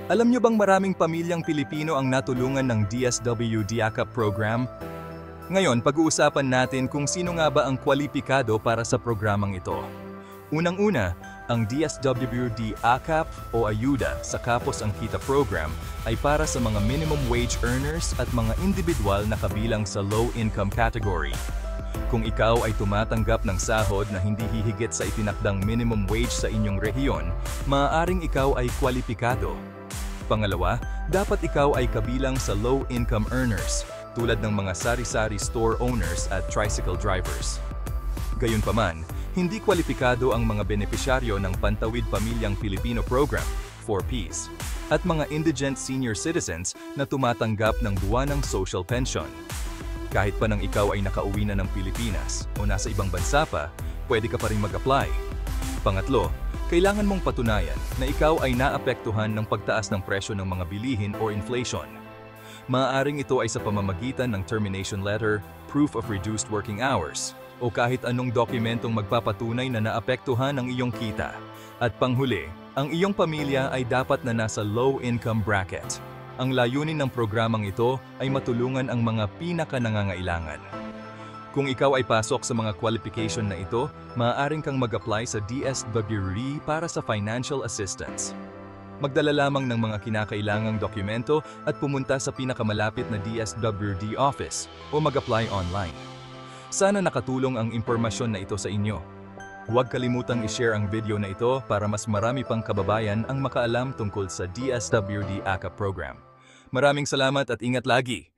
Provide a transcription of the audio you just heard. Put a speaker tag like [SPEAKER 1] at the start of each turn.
[SPEAKER 1] Alam nyo bang maraming pamilyang Pilipino ang natulungan ng DSWD AKAP program? Ngayon, pag-uusapan natin kung sino nga ba ang kwalipikado para sa programang ito. Unang-una, ang DSWD AKAP o Ayuda sa Kapos ang Kita program ay para sa mga minimum wage earners at mga individual na kabilang sa low income category. Kung ikaw ay tumatanggap ng sahod na hindi hihigit sa itinakdang minimum wage sa inyong rehiyon, maaaring ikaw ay kwalipikado. Pangalawa, dapat ikaw ay kabilang sa low-income earners, tulad ng mga sari-sari store owners at tricycle drivers. Gayunpaman, hindi kwalipikado ang mga benepisyaryo ng Pantawid Pamilyang Pilipino Program, 4Ps, at mga indigent senior citizens na tumatanggap ng buwanang social pension. Kahit pa nang ikaw ay nakauwi na ng Pilipinas o nasa ibang bansa pa, pwede ka pa rin mag-apply. Pangatlo, kailangan mong patunayan na ikaw ay naapektuhan ng pagtaas ng presyo ng mga bilihin o inflation. Maaaring ito ay sa pamamagitan ng termination letter, proof of reduced working hours, o kahit anong dokumentong magpapatunay na naapektuhan ang iyong kita. At panghuli, ang iyong pamilya ay dapat na nasa low-income bracket. Ang layunin ng programang ito ay matulungan ang mga pinaka-nangangailangan. Kung ikaw ay pasok sa mga qualification na ito, maaaring kang mag-apply sa DSWD para sa financial assistance. Magdala lamang ng mga kinakailangang dokumento at pumunta sa pinakamalapit na DSWD office o mag-apply online. Sana nakatulong ang impormasyon na ito sa inyo. Huwag kalimutang i-share ang video na ito para mas marami pang kababayan ang makaalam tungkol sa DSWD AKAP program. Maraming salamat at ingat lagi!